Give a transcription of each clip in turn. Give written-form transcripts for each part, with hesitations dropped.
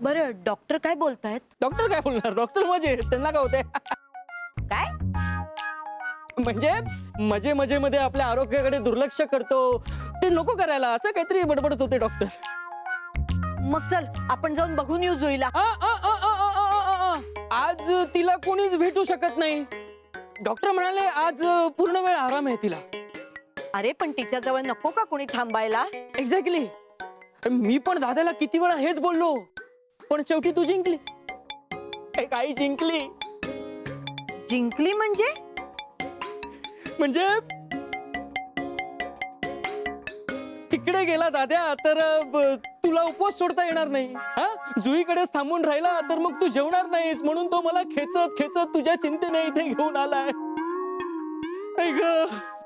बरं डॉक्टर काय बोलतायत? डॉक्टर काय बोलणार, डॉक्टर मजे, त्यांना काय होतंय? काय? म्हणजे मजे मजे मध्ये आपल्या आरोग्याकडे दुर्लक्ष करतो, ते नको करायला, असं काहीतरी बडबडत होते डॉक्टर. मग चल आपण जाऊन बघून येऊ जुईला. आज तिला कोणीच भेटू शकत नाही. डॉक्टर म्हणाले आज पूर्ण वेळ आराम आहे तिला. अरे पण तिच्या जवळ नको का कोणी थांबायला? एक्झॅक्टली. मी पण दादाला किती वेळा हेच बोललो, पण शेवटी तू जिंकलीस. एक आई जिंकली. जिंकली म्हणजे? म्हणजे तिकडे गेला दाद्या तर तुला उपवास सोडता येणार नाही. हा, जुईकडेच थांबून राहिला तर मग तू जेवणार नाहीस, म्हणून तो मला खेचत खेचत तुझ्या चिंतेने इथे घेऊन आलाय. ऐक.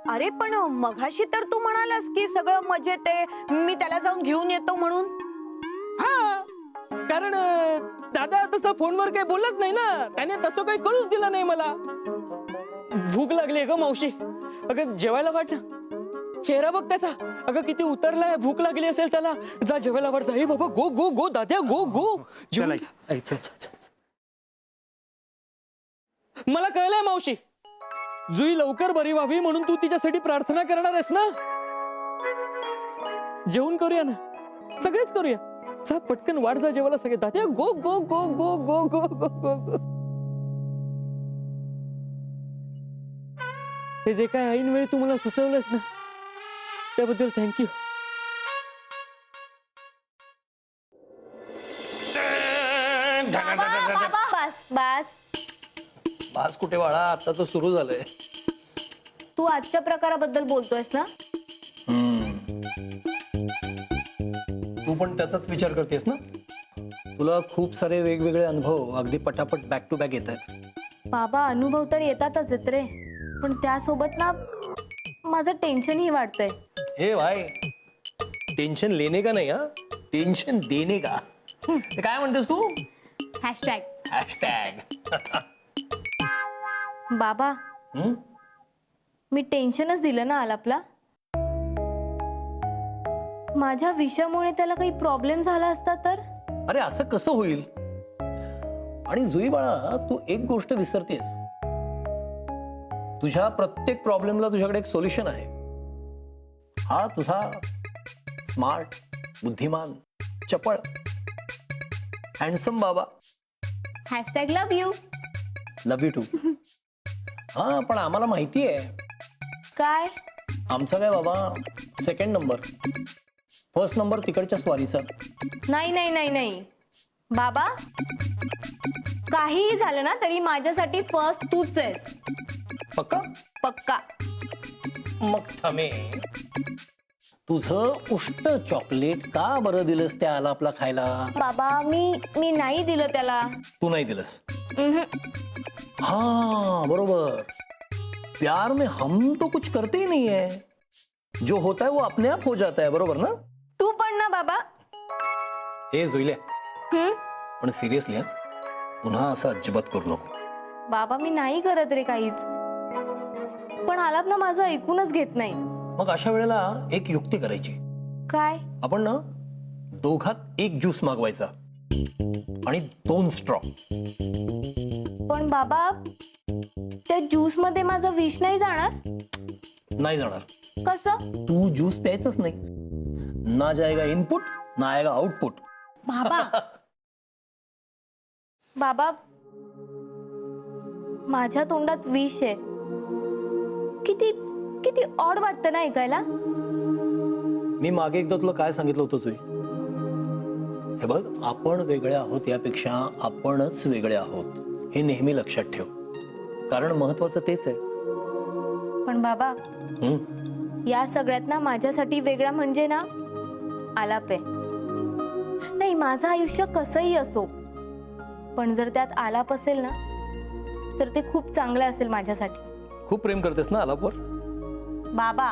अरे पण मघाशी तर तू म्हणालास की सगळं मजेत आहे, मी त्याला जाऊन घेऊन येतो म्हणून. हा, कारण दादा तसं फोनवर काही बोललंच नाही ना, त्याने तसं काही कळूच दिलं नाही मला. भूक लागली ग मावशी. अगं जेवायला वाट ना. चेहरा बघ त्याचा, अगं किती उतरलाय. भूक लागली असेल त्याला. जा जेवायला वाट. जा बाबा, गो गो गो दाद्या, गो गो. मला कळलंय मावशी, जुई लवकर बरी व्हावी म्हणून तू तिच्यासाठी प्रार्थना करणार आहेस ना. जेवण करूया ना, सगळेच करूया. जा पटकन वाट, जा जेवायला सगळे. दाद्या गो गो गो गो गो गो गो गो गो. हे जे काय ऐन वेळी तू मला सुचवलंस ना, त्याबद्दल थँक्यू. बस बस. आज कुठे वाळा, आता तर सुरू झालंय. तू आजच्या प्रकाराबद्दल बोलतोयस ना? तू पण त्याचाच विचार करतेस ना. तुला खूप सारे वेगवेगळे अनुभव अगदी पटापट बॅक टू बॅक येत आहेत. बाबा अनुभव तर येतातच आहेत रे, पण त्यासोबत ना माझं टेन्शनही वाढतंय. हे भाई, टेन्शन लेने का नाही, हा टेन्शन देने का. ते काय म्हणतेस तू? हॅशटॅग. हॅशटॅग. बाबा मी टेन्शनच दिलं ना आलापला. माझ्या विषयामुळे त्याला काही प्रॉब्लेम झाला असता तर? अरे असं कसं होईल. आणि जुई बाळा, तू एक गोष्ट विसरतेस. तुझ्या प्रत्येक प्रॉब्लेमला तुझ्याकडे एक सोल्युशन आहे. हा तुझा स्मार्ट, बुद्धिमान, चपळ, हँडसम बाबा. Hashtag love you. Love you too. हा पण आम्हाला माहिती आहे. काय? आमचा काय बाबा सेकंड नंबर, फर्स्ट नंबर तिकडच्या स्वारीचा. नाही नाही नाही नाही बाबा, काहीही झालं ना तरी माझ्यासाठी फर्स्ट तूच आहेस. पक्का? पक्का. मग थांबे. तुझं उष्ट चॉकलेट का बरं दिलंस त्या आलापला खायला? बाबा मी नाही दिलं त्याला. तू नाही दिलंस? हाँ बरोबर. प्यार में हम तो कुछ करते ही नहीं है, जो होता है वो अपने आप हो जाता है. बरोबर ना? तू पण ना बाबा. हे जुईल्या, पण सिरियसली पुन्हा असं अजिबात करू नको. बाबा मी नाही करत रे काहीच, पण आलाप ना माझं ऐकूनच घेत नाही. मग अशा वेळेला एक युक्ती करायची. काय? आपण ना दोघात एक ज्यूस मागवायचा आणि 2 स्ट्रॉ. पण बाबा त्या ज्यूस मध्ये माझं विष नाही जाणार? नाही जाणार. कसं? तू ज्यूस प्यायचंच नाही. ना जाएगा इनपुट ना आएगा आउटपुट. बाबा बाबा माझ्या तोंडात विष आहे. किती किती ऑड वाटतं ना ऐकायला. मी मागे एकदा तुला काय सांगितलं होतं जुई? हे बघ, आपण वेगळे आहोत यापेक्षा आपणच वेगळे आहोत हे नेहमी लक्षात ठेव, कारण महत्वाचं तेच आहे. पण बाबा या सगळ्यात ना माझ्यासाठी वेगळा म्हणजे ना आलाप आहे. नाही, माझं आयुष्य कसंही असो, पण जर त्यात आलाप असेल ना तर ते खूप चांगलं असेल माझ्यासाठी. खूप प्रेम करतेस ना आलापवर? बाबा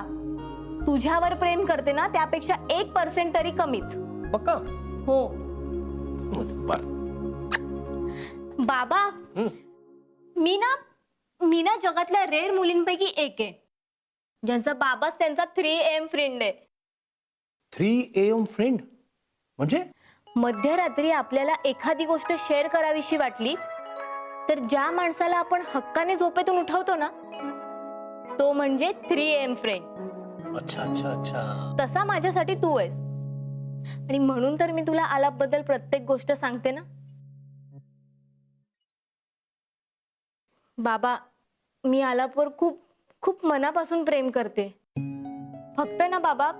तुझ्यावर प्रेम करते ना त्यापेक्षा 1% तरी कमीच. पक्का? हो बर. बाबा मी ना जगातल्या रेअर मुलींपैकी एक आहे ज्यांचा बाबाच त्यांचा 3 AM फ्रेंड आहे. 3 AM फ्रेंड म्हणजे? मध्यरात्री आपल्याला एखादी गोष्ट शेअर करावीशी वाटली तर ज्या माणसाला आपण हक्काने झोपेतून उठवतो ना, तो म्हणजे 3AM फ्रेंड. अच्छा अच्छा अच्छा. तसा माझ्यासाठी तू आहेस. आणि म्हणून तर मी तुला आलापबद्दल प्रत्येक गोष्ट सांगते ना. बाबा, मी आलापवर खूप खूप मनापासून प्रेम करते. फक्त ना बाबा,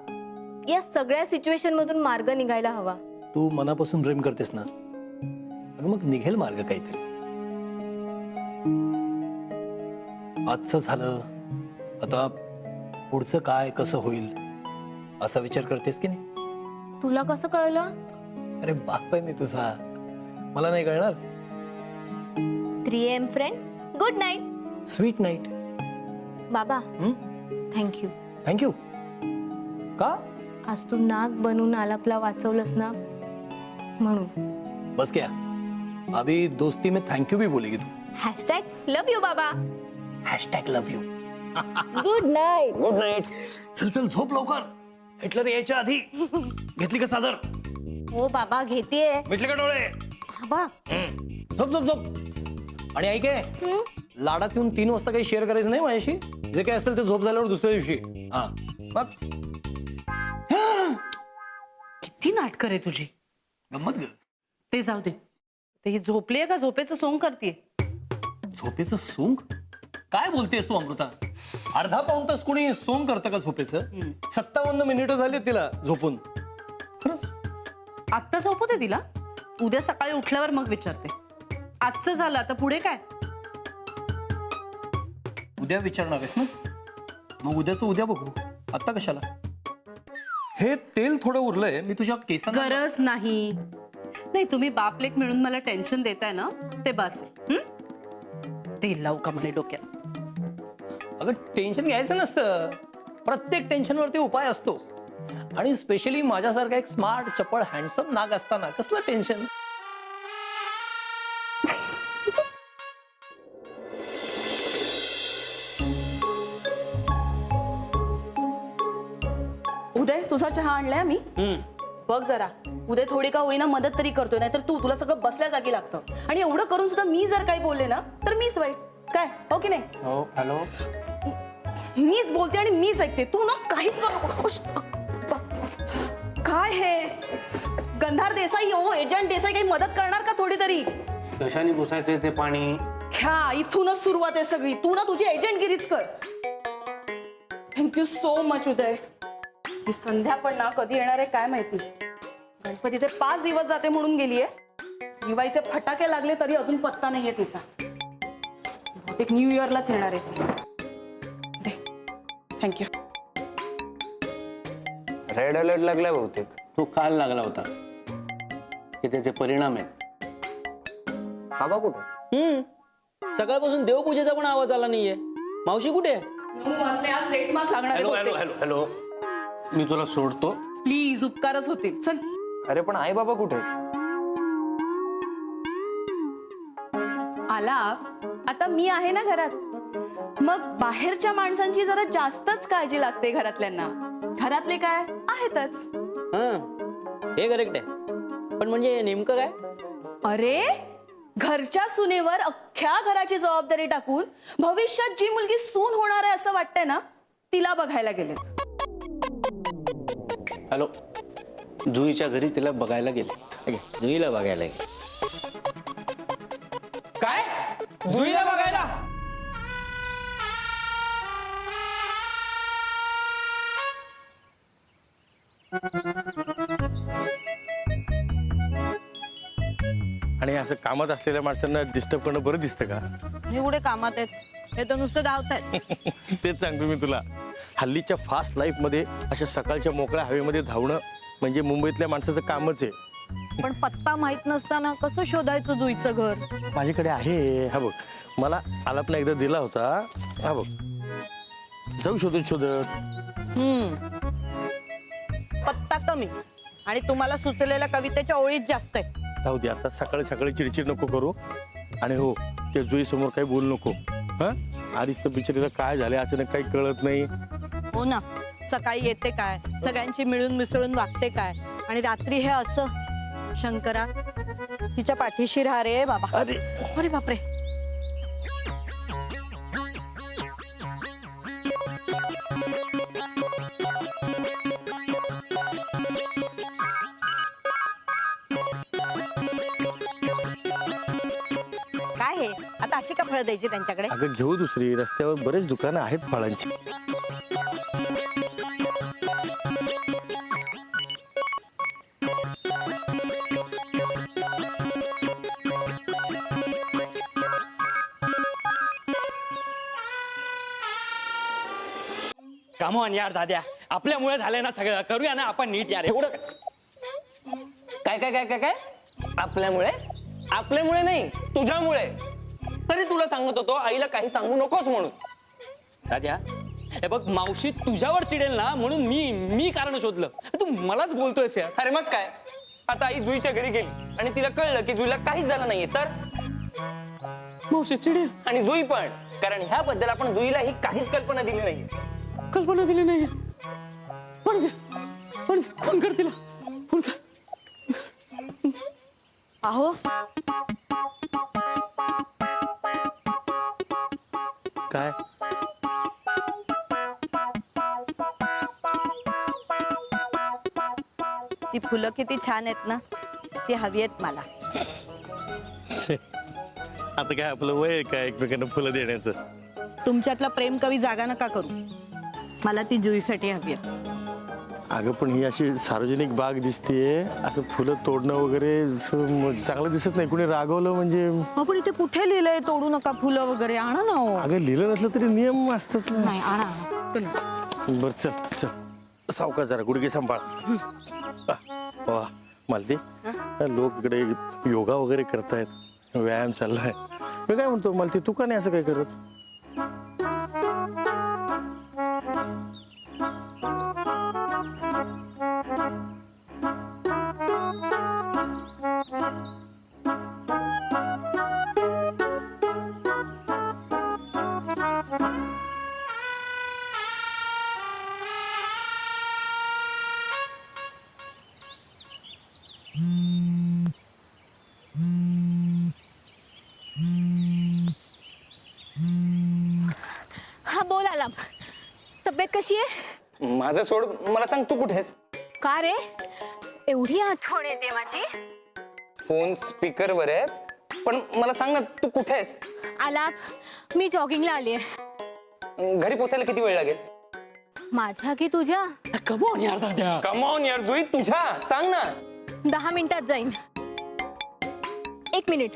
या सगळ्या सिच्युएशन मधून मार्ग निघायला हवा. तू मनापासून प्रेम करतेस ना, अगं मग निघेल मार्ग काहीतरी. आजचं झालं, आता पुढचं काय कसं होईल असा विचार करतेस की नाही? तुला कसं कळलं? अरे बाप आहे मी तुझा, मला नाही कळणार. 3AM friend, good night. Sweet night. बाबा, थँक्यू. थँक्यू. का? आज तू नाक बनून आलापला वाचवलंस ना, म्हणून. बस क्या, अभी दोस्ती में थँक्यू भी बोलेगी तू. #लव्ह यू बाबा. #Love you. Good night. Good night. चल चल झोप लवकर. हिटलर यायच्या आधी घेतली का चादर? हो बाबा, घेतेय. मिटले का डोळे? बाबा, झोप झोप झोप. आणि ऐक आहे, लाडात येऊन 3 वाजता काही शेअर करायचं नाही माझ्याशी. जे काही असेल ते झोप झाल्यावर दुसऱ्या दिवशी. हा बघ, किती नाटक रे तुझी. गंमत ग. ते जाऊ दे. ते ही झोपलीये का झोपेचं सोंग करतीये? झोपेचं सोंग? काय बोलतेस तू अमृता? अर्धा पाऊण तास कोणी सोंग करतं का झोपेचं? 57 मिनिटं झाली तिला झोपून. खरंच आत्ता झोपू दे तिला. उद्या सकाळी उठल्यावर मग विचारते. आजचं झालं, आता पुढे काय? उद्या विचारणार आहेस ना? मग उद्याचं उद्या बघू, आता कशाला? हे तेल थोडं उरलंय, मी तुझ्या केसांना. गरज नाही. नाही, तुम्ही बाप लेक मिळून मला टेन्शन देताय ना, ते बस आहे. तेल लावू का म्हणे डोक्यात? अगं टेन्शन घ्यायचं नसतं. प्रत्येक टेन्शनवरती उपाय असतो. आणि स्पेशली माझ्यासारखा एक स्मार्ट चपळ हँडसम नाग असताना कसलं टेन्शन? उदय, तुझा चहा आणलाय मी. बघ जरा, उदय थोडी का होईना मदत तरी करतोय, नाहीतर तुला सगळं बसल्या जागी लागतं. आणि एवढं करून सुद्धा मी जर काही बोलले ना तर मीच वाईट. काय हो की नाही? हो. हॅलो. मीच बोलते आणि मीच ऐकते. तू ना काहीच करू. काय हे गंधार देसाई हो, एजंट देसाई काही मदत करणार का थोडी तरी? कशाने पुसायचे ते पाणी? ह्या इथूनच सुरुवात आहे सगळी. तू ना तुझी एजंटगिरीच कर. थँक्यू सो मच उदय. ही संध्या पण ना कधी येणार आहे काय माहिती. गणपतीचे 5 दिवस जाते म्हणून गेलीये. दिवाळीचे फटाके लागले तरी अजून पत्ता नाहीये तिचा. बहुतेक न्यू इयरलाच येणार आहे ती. थँक्यू. रेड अलर्ट लागलाय बहुतेक. तो काल लागला होता. हे त्याचे परिणाम आहेत. बाबा कुठे? सकाळपासून देवपूजेचा पण आवाज आला नाहीये. मावशी कुठे? आज लेट मार्क लागणार आहे हॅलो हॅलो बहुतेक. Hello hello. मी तुला सोडतो. प्लीज, उपकारच होतील. चल. अरे पण आई बाबा कुठे? आला. आता मी आहे ना घरात. मग बाहेरच्या माणसांची जरा जास्तच काळजी लागते घरातल्यांना. घरातले काय आहेतच. हे करेक्ट आहे. पण म्हणजे नेमकं काय? अरे, घरच्या सुनेवर अख्ख्या घराची जबाबदारी टाकून भविष्यात जी मुलगी सून होणार आहे असं वाटतंय ना, तिला बघायला गेलेत. हॅलो. जुईच्या घरी तिला बघायला गेले. जुईला बघायला. काय? जुईला बघायला? आणि असं कामात असलेल्या माणसांना डिस्टर्ब करणं बरं दिसतं का? एवढे कामात आहेत, हे तर नुसतं धावतायत. तेच सांगतो मी तुला. हल्लीच्या फास्ट लाईफ मध्ये अशा सकाळच्या मोकळ्या हवेमध्ये धावणं म्हणजे मुंबईतल्या माणसाचं कामच आहे. पण पत्ता माहित नसताना कसं शोधायचं जुईचं घर? माझ्याकडे आहे. हा बघ, मला आलापला एकदा दिला होता. हा बघ, जाऊ शोधत शोधत. पत्ता कमी आणि तुम्हाला सुचलेल्या कवितेच्या ओळीत जास्त आहे. राहू दे आता. सकाळी सकाळी चिडचिड नको करू. आणि हो, त्या जुई समोर काही बोलू नको. हा, आधीच तर बिचारीला काय झालं अचानक काही कळत नाही. हो ना, सकाळी येते काय, सगळ्यांची मिळून मिसळून वागते काय, आणि रात्री हे असं. शंकरा तिच्या पाठीशी राहा रे बाबा. अरे अरे बापरे. काय हे आता अशी का फळं द्यायची त्यांच्याकडे? अगं घेऊ दुसरी, रस्त्यावर बरेच दुकानं आहेत फळांची. कामॉन यार दाद्या, आपल्यामुळे झालंय ना सगळं, करूया ना आपण नीट यार. एवढं काय काय काय काय काय आपल्यामुळे? आपल्यामुळे नाही, तुझ्यामुळे. तरी तुला सांगत होतो आईला काही सांगू नकोस म्हणून. दाद्या हे बघ, मावशी तुझ्यावर चिडेल ना म्हणून मी कारण शोधलं. तू मलाच बोलतोयस यार. अरे मग काय, आता आई जुईच्या घरी गेली आणि तिला कळलं की जुईला काहीच झालं नाहीये, तर मावशी चिडेल. आणि जुई पण, कारण ह्याबद्दल आपण जुईला ही काहीच कल्पना दिली नाहीये. कल्पना दिली नाही. फोन कर तिला, फोन कर. अहो काय ती फुलं किती छान आहेत ना, ती हवी आहेत मला. छे, आता काय आपलं वय आहे काय एकमेकांना फुलं देण्याचं? तुमच्यातला प्रेम कवी जागा नका करू, मला ती जुईसाठी हवी आहे. अगं पण ही अशी सार्वजनिक बाग दिसतीये, असं फुलं तोडणं वगैरे असं चांगलं दिसत नाही. कुणी रागवलं म्हणजे? हो पण इथे कुठे लिहिलंय तोडू नका फुलं वगैरे? आणा ना हो. अगं लिहिलं नसलं तरी नियम असतात ना. नाही आणा. बर चल चल, सावकाश जरा, गुडघे सांभाळ. वा मालती, लोक इकडे योगा वगैरे करतायत, व्यायाम चाललाय. मी काय म्हणतो मालती, तू का नाही असं काय करत? हा बोल आलाप, तब्येत कशी आहे? माझं सोड, मला सांग तू कुठेस? का रे एवढी आठवण येते माझी? फोन स्पीकरवर आहे, पण मला सांग ना तू कुठेस? आलाप मी जॉगिंगला आली आहे. घरी पोचायला किती वेळ लागेल? माझ्या की तुझ्या? कमॉन यार दाद्या. कम ऑन यार जुई, तुझ्या सांग ना. 10 मिनिटात जाईन. 1 मिनिट.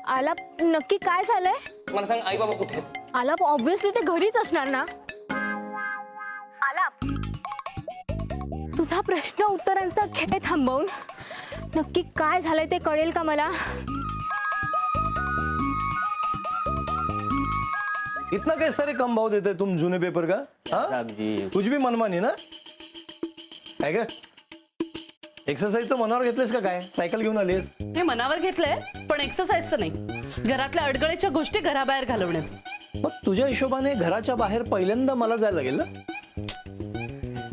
आलाप नक्की काय झालंय? मला सांग आई बाबा कुठे आहेत? आलाप ऑब्विसली ते घरीच असणार ना. आलाप तुझा प्रश्न उत्तरांचा खेळ थांबवून नक्की काय झालंय ते कळेल का मला? इतना कैसे सारे कम भाव देते तुम जूने पेपर का? हाँ? कुछ भी मनमानी ना काय ग? एक्सरसाइजचं मनावर घेतलेस का काय? सायकल घेऊन आलीस? हे मनावर घेतलंय, पण एक्सरसाइजचं नाही, घरातल्या अडगळीच्या गोष्टी घराबाहेर घालवण्याचं. मग तुझ्या हिशोबाने घराच्या बाहेर पहिल्यांदा मला जायला लागेल ना.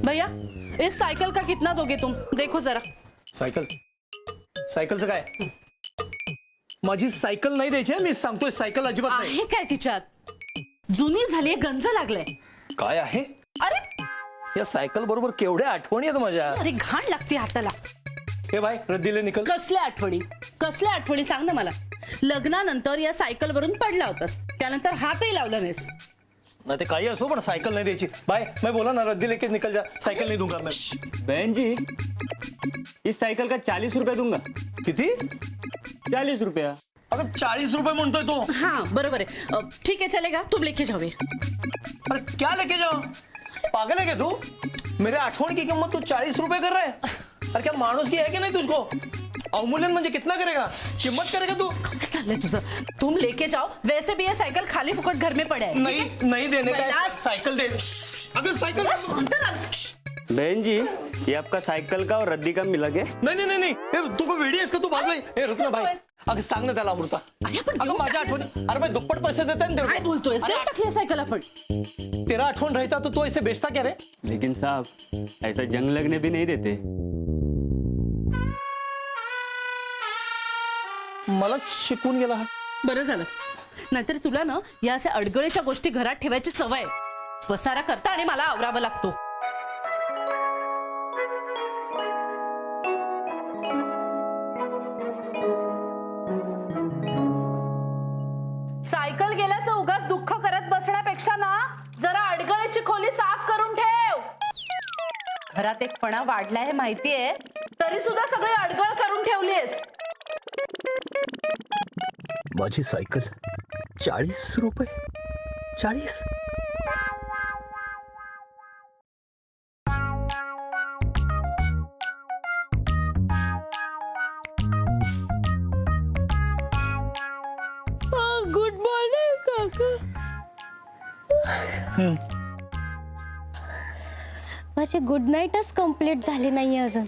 भैया इस साइकिल का कितना दोगे तुम? देखो जरा. सायकल? सायकलचं काय? माझी सायकल नाही द्यायची आहे, मी सांगतोय. सायकल अजिबात नाही. आहे काय तिच्यात? जुनी झाली, गंज लागलंय. काय आहे अरे या सायकल बरोबर? केवढ्या आठवणी आहेत माझ्या. अरे घाण लागते हाताला. हे बाय रद्दीले निकल. कसल्या आठवणी? कसल्या आठवणी सांग ना मला. लग्नानंतर या सायकल वरून पडला होतास, त्यानंतर हातही लावला नाहीस. ना ते काही असो पण सायकल नाही द्यायची. बाय मैं बोला ना, रद्दी लेके निकल जा. सायकल नहीं दूंगा मैं. बहन जी, इस साइकिल का 40 रुपया दूंगा. किती? 40 रुपया. अगं 40 रुपये म्हणतोय तो. हाँ बरोबर है. ठीक है चलेगा, तुम लेके जाओगे. अरे क्या लेके जाओ? पागल है क्या तू? मेरे आठवण की कीमत तू 40 रुपए कर रहा है? अरे क्या माणूस की है कि नहीं तुझको? अवमूल्यन म्हणजे कितना करेगा? किंमत करेगा तू? चल तुझं, तुम लेके जाओ. वैसे भी ये साइकिल खाली फुकट घर में पड़ा है. नहीं नहीं देने का. कैलाश! साइकिल दे. अगर साइकिल शांत रहा. बहन जी, ये आपका साइकिल का और रद्दी का मिला के? नहीं नहीं नहीं नहीं. तू को वेडी आहेस का तू? बाजूला ये. रुक ना भाई. अगं सांग ना त्याला अमृता. अरे पण अगं देऊन माझ्या टाकलेस. आठवणी. अरे भाई दुप्पट पैसे देते हैं ना तेरे काय को. बोलतोय? देऊन टाकली सायकल आपण. तेरा आठवण रहता तो ऐसे बेचता क्या रे? लेकिन साहब, ऐसा जंग लगने भी नहीं देते. मला शिकून गेला हा. बरं झालं, नाहीतर तुला ना या अशा अडगळीच्या गोष्टी घरात ठेवायची सवय आहे. पसारा करता आणि मला आवरावा लागतो. सायकल गेल्याचं उगाच दुःख करत बसण्यापेक्षा ना जरा अडगळीची खोली साफ करून ठेव. घरात एक फणा वाढलाय हे माहितीये, तरी सुद्धा सगळी अडगळ करून ठेवलीस. माझी सायकल 40 रुपये. 40. गुड मॉर्निंग काका. माझे गुड नाईटच कम्प्लीट झाले नाहीये अजून.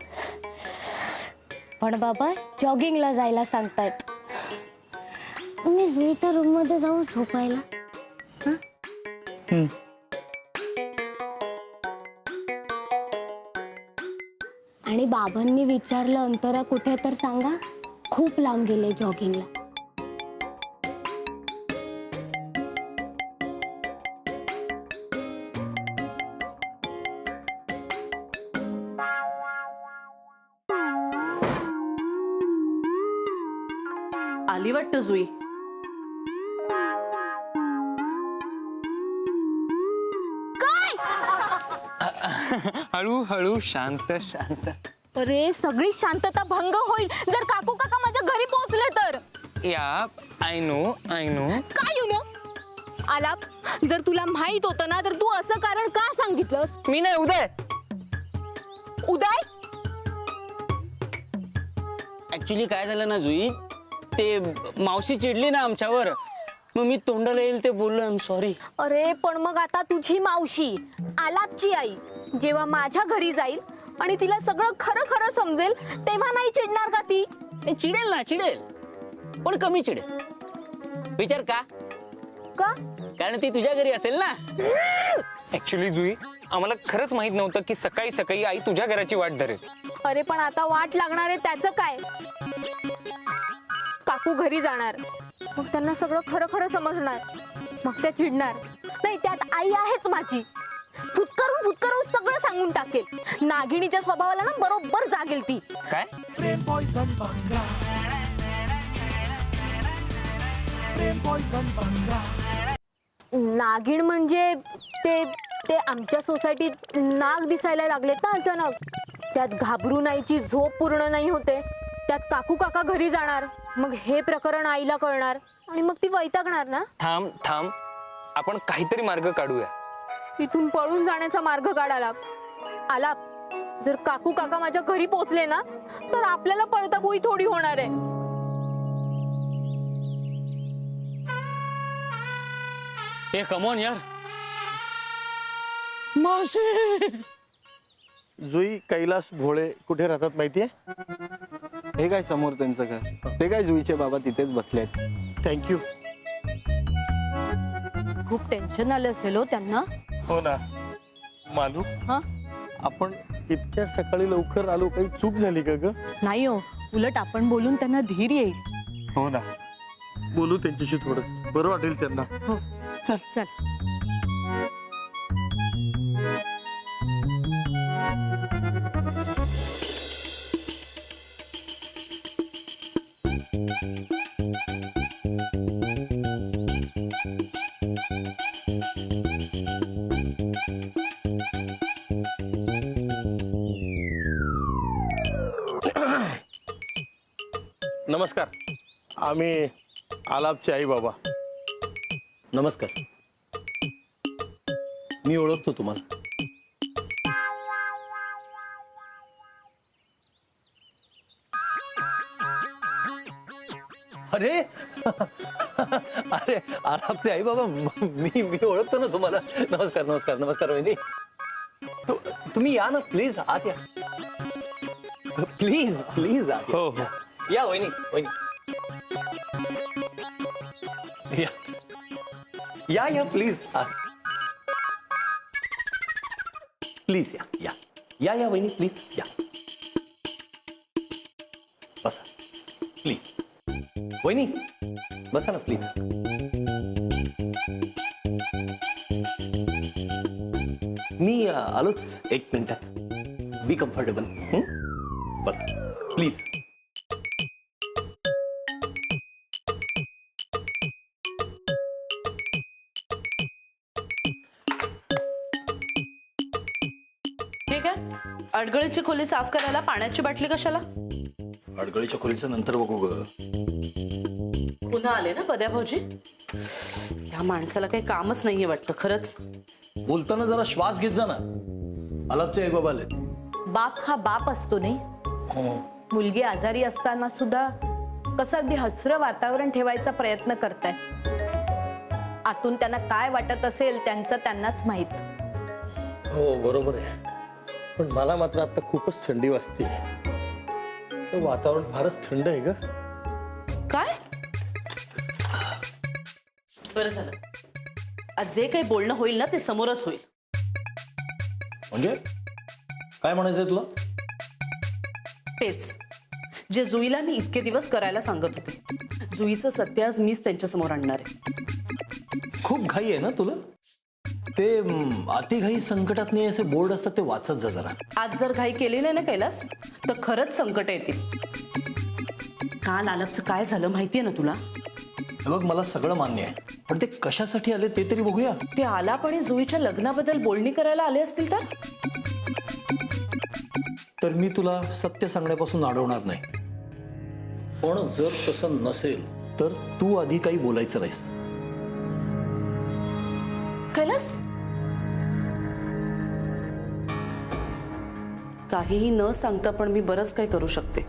पण बाबा जॉगिंगला जायला सांगतायत. मी जुईच्या रूम मध्ये जाऊन झोपायला. आणि बाबांनी विचारलं अंतरा कुठे तर सांगा, खूप लांब गेले जॉगिंगला. आली वाटतं जुई. हळूहळू शांत शांत. अरे सगळी शांतता भंग होईल जर काकू काका माझ्या घरी पोहोचले तर. या आय नो काय यू नो आलाप, जर तुला माहित होतं ना तर तू असं कारण का सांगितलंस? मी नाही उदय. उदय ऍक्च्युली काय झालं ना जुई, ते मावशी चिडली ना आमच्यावर, मग मी तोंडाला येईल ते बोललो. I am sorry. अरे पण मग आता तुझी मावशी आलापची आई जेव्हा माझ्या घरी जाईल आणि तिला सगळं खरं खरं समजेल तेव्हा नाही चिडणार का ती? चिडेल ना, चिडेल, पण कमी चिडेल. विचार का? का? कारण ती तुझ्या घरी असेल ना. ऍक्च्युली जुई, आम्हाला खरंच माहित नव्हतं की सकाळी सकाळी आई तुझ्या घराची वाट धरेल. अरे पण आता वाट लागणार आहे त्याचं काय? काकू घरी जाणार, मग त्यांना सगळं खरं खरं समजणार, मग त्या चिडणार. नाही त्यात आई आहेच माझी, फुटकरून सगळं सांगून टाकेल. नागिणीच्या स्वभावाला ना बरोबर जागेल ती. काय? नागिण म्हणजे ते ते आमच्या सोसायटीत नाग दिसायला लागलेत ना अचानक. त्यात घाबरून आईची झोप पूर्ण नाही होते. त्यात काकू काका घरी जाणार, मग हे प्रकरण आईला कळणार आणि मग ती वैतागणार ना. थांब, आपण काहीतरी मार्ग काढूया. इथून पळून जाण्याचा मार्ग काढायला आला. जर काकू काका माझ्या घरी पोहोचले ना तर आपल्याला पळताबोई थोडी होणार आहे. हे कमॉन यार. मावशी. जुई कैलास भोळे कुठे राहतात माहितीये? हे काय समोर त्यांचं घर, ते काय जुईचे बाबा तिथेच बसले आहेत. थँक्यू. खूप टेन्शन आलं असेल हो त्यांना. हो ना मालू. हा? आपण इतक्या सकाळी लवकर आलो, काही चूक झाली का ग? नाही हो, उलट आपण बोलून त्यांना धीर येईल. हो ना, बोलू त्यांच्याशी थोडं, बरं वाटेल त्यांना. हो चल चल. नमस्कार, आम्ही आलापचे आई बाबा. नमस्कार. मी ओळखतो तुम्हाला. अरे अरे आलापचे आई बाबा, मी ओळखतो ना तुम्हाला. नमस्कार नमस्कार नमस्कार वहिनी. तुम्ही या ना प्लीज, आत या. प्लीज प्लीज आत हो या. या वहिनी, वहिनी या या प्लीज. प्लीज या या या या वहिनी प्लीज या. बसा प्लीज. वहिनी बसा ना प्लीज. मी आलोच 1 मिनिटात. Be comfortable. Bus please. हे काय अडगळीची खोली साफ करायला पाण्याची बाटली कशाला? अडगळीच्या खोलीचं नंतर बघू ग. पुन्हा आले ना पद्या भाऊजी? या माणसाला काही कामच नाहीये वाटतं खरंच. बोलताना जरा श्वास घेत जा ना. आलापचे आई बाबा आले. बाप हा बाप असतो नाही. मुलगी आजारी असताना सुद्धा कसं अगदी हसरं वातावरण ठेवायचा प्रयत्न करतायत. आतून त्यांना काय वाटत असेल त्यांचं त्यांनाच माहित. हो बरोबर आहे. पण मला मात्र आता खूपच थंडी वाजते. वातावरण फारच थंड आहे ग. काय बरं झालं आज जे काही बोलणं होईल ना ते समोरच होईल. म्हणजे काय म्हणायचंय तुला? तेच जे जुईला मी इतके दिवस करायला सांगत होते. जुईचं सत्य आज मीच त्यांच्या समोर आणणार आहे. खूप घाई आहे ना तुला? ते अतिघाई संकटात नाही असे बोर्ड असतात ते वाचत जा जरा. आज जर घाई केली नाही ना कैलास तर खरंच संकट येतील. काल आलापचं काय झालं माहितीये ना तुला? बघ मला सगळं मान्य आहे पण ते कशासाठी आले ते तरी बघूया. ते आलाप आणि जुईच्या लग्नाबद्दल बोलणी करायला आले असतील तर मी तुला सत्य सांगण्यापासून अडवणार नाही. पण जर तसं नसेल तर तू आधी काही बोलायचं नाहीस. कैलास काहीही न सांगता पण मी बरंच काही करू शकते.